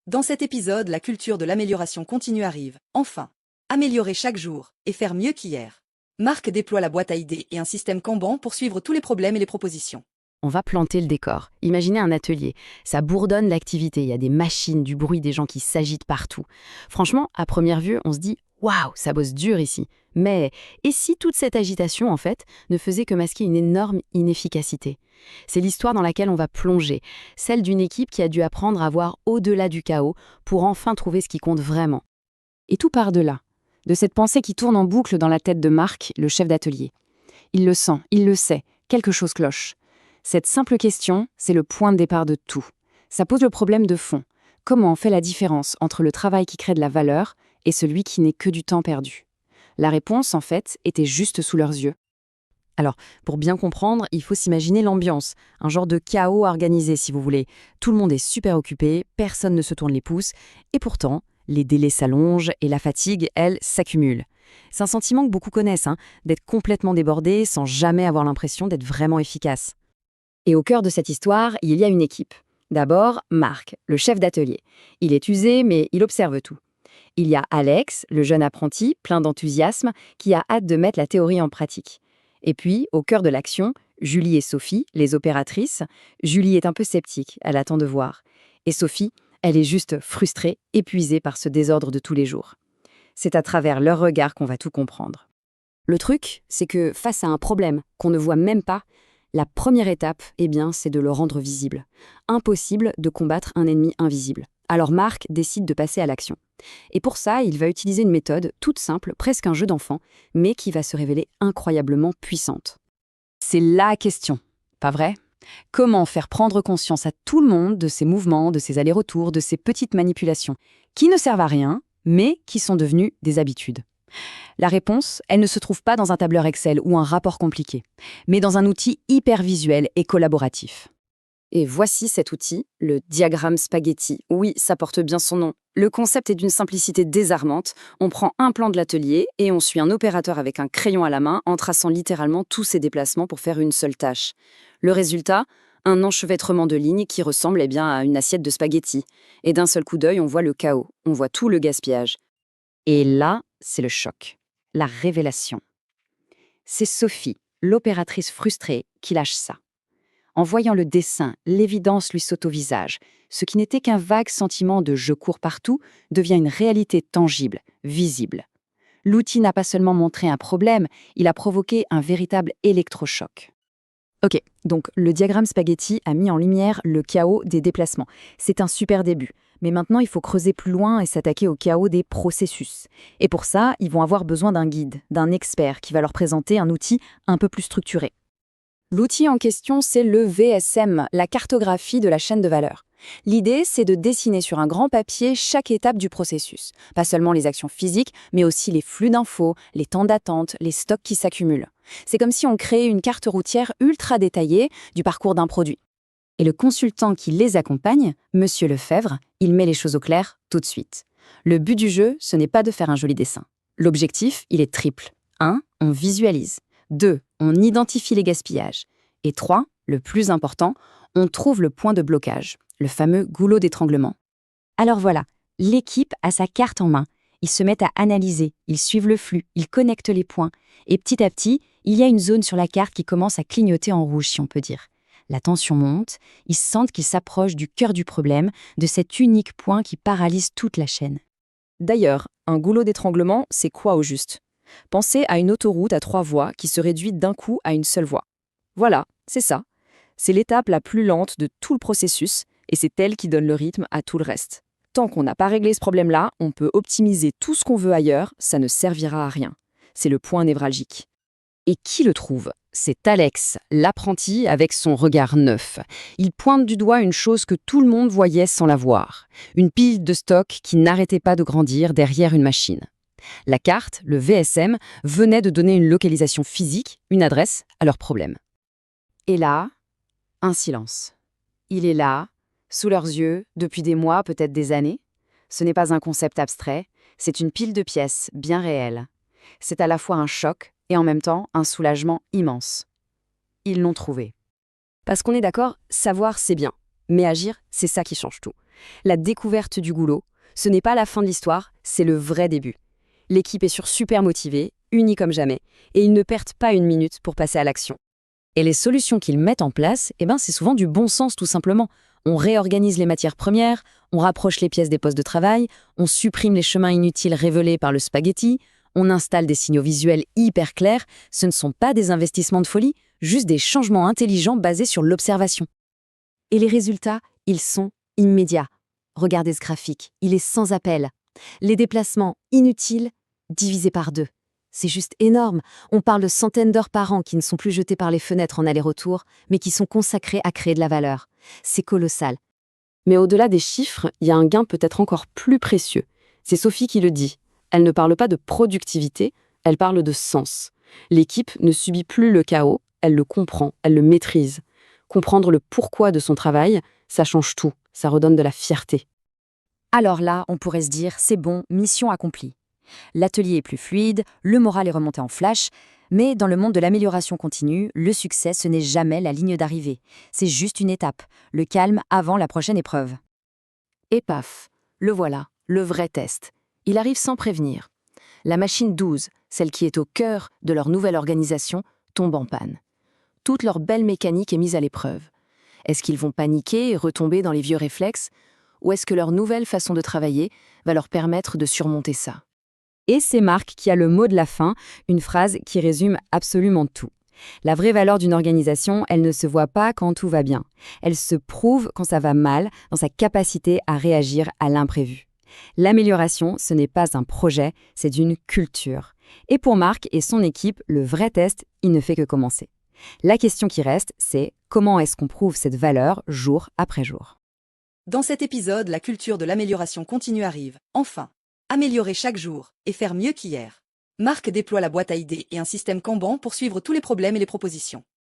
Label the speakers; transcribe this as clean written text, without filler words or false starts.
Speaker 1: Dans cet épisode, la culture de l'amélioration continue arrive. Enfin, améliorer chaque jour et faire mieux qu'hier. Marc déploie la boîte à idées et un système Kanban pour suivre tous les problèmes et les propositions.
Speaker 2: On va planter le décor. Imaginez un atelier. Ça bourdonne l'activité. Il y a des machines, du bruit, des gens qui s'agitent partout. Franchement, à première vue, on se dit « Waouh, ça bosse dur ici !» Mais, et si toute cette agitation, en fait, ne faisait que masquer une énorme inefficacité? C'est l'histoire dans laquelle on va plonger, celle d'une équipe qui a dû apprendre à voir au-delà du chaos pour enfin trouver ce qui compte vraiment. Et tout part de là, de cette pensée qui tourne en boucle dans la tête de Marc, le chef d'atelier. Il le sent, il le sait, quelque chose cloche. Cette simple question, c'est le point de départ de tout. Ça pose le problème de fond. Comment on fait la différence entre le travail qui crée de la valeur et celui qui n'est que du temps perdu? La réponse, en fait, était juste sous leurs yeux. Alors, pour bien comprendre, il faut s'imaginer l'ambiance, un genre de chaos organisé si vous voulez. Tout le monde est super occupé, personne ne se tourne les pouces, et pourtant, les délais s'allongent et la fatigue, elle, s'accumule. C'est un sentiment que beaucoup connaissent, d'être complètement débordé sans jamais avoir l'impression d'être vraiment efficace. Et au cœur de cette histoire, il y a une équipe. D'abord, Marc, le chef d'atelier. Il est usé, mais il observe tout. Il y a Alex, le jeune apprenti, plein d'enthousiasme, qui a hâte de mettre la théorie en pratique. Et puis, au cœur de l'action, Julie et Sophie, les opératrices. Julie est un peu sceptique, elle attend de voir. Et Sophie, elle est juste frustrée, épuisée par ce désordre de tous les jours. C'est à travers leur regard qu'on va tout comprendre. Le truc, c'est que face à un problème qu'on ne voit même pas, la première étape, c'est de le rendre visible. Impossible de combattre un ennemi invisible. Alors Marc décide de passer à l'action. Et pour ça, il va utiliser une méthode toute simple, presque un jeu d'enfant, mais qui va se révéler incroyablement puissante. C'est la question, pas vrai? Comment faire prendre conscience à tout le monde de ces mouvements, de ces allers-retours, de ces petites manipulations, qui ne servent à rien, mais qui sont devenues des habitudes? La réponse, elle ne se trouve pas dans un tableur Excel ou un rapport compliqué, mais dans un outil hyper visuel et collaboratif. Et voici cet outil, le diagramme spaghetti. Oui, ça porte bien son nom. Le concept est d'une simplicité désarmante. On prend un plan de l'atelier et on suit un opérateur avec un crayon à la main en traçant littéralement tous ses déplacements pour faire une seule tâche. Le résultat, un enchevêtrement de lignes qui ressemble à une assiette de spaghetti. Et d'un seul coup d'œil, on voit le chaos, on voit tout le gaspillage. Et là, c'est le choc, la révélation. C'est Sophie, l'opératrice frustrée, qui lâche ça. En voyant le dessin, l'évidence lui saute au visage. Ce qui n'était qu'un vague sentiment de « je cours partout » devient une réalité tangible, visible. L'outil n'a pas seulement montré un problème, il a provoqué un véritable électrochoc. Ok, donc le diagramme spaghetti a mis en lumière le chaos des déplacements. C'est un super début. Mais maintenant, il faut creuser plus loin et s'attaquer au chaos des processus. Et pour ça, ils vont avoir besoin d'un guide, d'un expert qui va leur présenter un outil un peu plus structuré. L'outil en question, c'est le VSM, la cartographie de la chaîne de valeur. L'idée, c'est de dessiner sur un grand papier chaque étape du processus. Pas seulement les actions physiques, mais aussi les flux d'infos, les temps d'attente, les stocks qui s'accumulent. C'est comme si on créait une carte routière ultra détaillée du parcours d'un produit. Et le consultant qui les accompagne, Monsieur Lefebvre, il met les choses au clair tout de suite. Le but du jeu, ce n'est pas de faire un joli dessin. L'objectif, il est triple. 1. On visualise. 2. On identifie les gaspillages. Et 3. Le plus important, on trouve le point de blocage, le fameux goulot d'étranglement. Alors voilà, l'équipe a sa carte en main. Ils se mettent à analyser, ils suivent le flux, ils connectent les points. Et petit à petit, il y a une zone sur la carte qui commence à clignoter en rouge, si on peut dire. La tension monte, ils sentent qu'ils s'approchent du cœur du problème, de cet unique point qui paralyse toute la chaîne. D'ailleurs, un goulot d'étranglement, c'est quoi au juste? Pensez à une autoroute à 3 voies qui se réduit d'un coup à une seule voie. Voilà, c'est ça. C'est l'étape la plus lente de tout le processus et c'est elle qui donne le rythme à tout le reste. Tant qu'on n'a pas réglé ce problème-là, on peut optimiser tout ce qu'on veut ailleurs, ça ne servira à rien. C'est le point névralgique. Et qui le trouve? C'est Alex, l'apprenti avec son regard neuf. Il pointe du doigt une chose que tout le monde voyait sans la voir. Une pile de stock qui n'arrêtait pas de grandir derrière une machine. La carte, le VSM, venait de donner une localisation physique, une adresse, à leur problème. Et là, un silence. Il est là, sous leurs yeux, depuis des mois, peut-être des années. Ce n'est pas un concept abstrait, c'est une pile de pièces bien réelle. C'est à la fois un choc et en même temps un soulagement immense. Ils l'ont trouvé. Parce qu'on est d'accord, savoir c'est bien. Mais agir, c'est ça qui change tout. La découverte du goulot, ce n'est pas la fin de l'histoire, c'est le vrai début. L'équipe est super motivée, unie comme jamais, et ils ne perdent pas une minute pour passer à l'action. Et les solutions qu'ils mettent en place, c'est souvent du bon sens tout simplement. On réorganise les matières premières, on rapproche les pièces des postes de travail, on supprime les chemins inutiles révélés par le spaghetti, on installe des signaux visuels hyper clairs. Ce ne sont pas des investissements de folie, juste des changements intelligents basés sur l'observation. Et les résultats, ils sont immédiats. Regardez ce graphique, il est sans appel. Les déplacements inutiles divisés par 2. C'est juste énorme. On parle de centaines d'heures par an qui ne sont plus jetées par les fenêtres en aller-retour, mais qui sont consacrées à créer de la valeur. C'est colossal. Mais au-delà des chiffres, il y a un gain peut-être encore plus précieux. C'est Sophie qui le dit. Elle ne parle pas de productivité, elle parle de sens. L'équipe ne subit plus le chaos, elle le comprend, elle le maîtrise. Comprendre le pourquoi de son travail, ça change tout, ça redonne de la fierté. Alors là, on pourrait se dire, c'est bon, mission accomplie. L'atelier est plus fluide, le moral est remonté en flash, mais dans le monde de l'amélioration continue, le succès, ce n'est jamais la ligne d'arrivée. C'est juste une étape, le calme avant la prochaine épreuve. Et paf, le voilà, le vrai test. Il arrive sans prévenir. La machine 12, celle qui est au cœur de leur nouvelle organisation, tombe en panne. Toute leur belle mécanique est mise à l'épreuve. Est-ce qu'ils vont paniquer et retomber dans les vieux réflexes? Ou est-ce que leur nouvelle façon de travailler va leur permettre de surmonter ça? Et c'est Marc qui a le mot de la fin, une phrase qui résume absolument tout. La vraie valeur d'une organisation, elle ne se voit pas quand tout va bien. Elle se prouve quand ça va mal, dans sa capacité à réagir à l'imprévu. L'amélioration, ce n'est pas un projet, c'est une culture. Et pour Marc et son équipe, le vrai test, il ne fait que commencer. La question qui reste, c'est comment est-ce qu'on prouve cette valeur jour après jour?
Speaker 1: Dans cet épisode, la culture de l'amélioration continue arrive. Enfin, améliorer chaque jour et faire mieux qu'hier. Marc déploie la boîte à idées et un système Kanban pour suivre tous les problèmes et les propositions.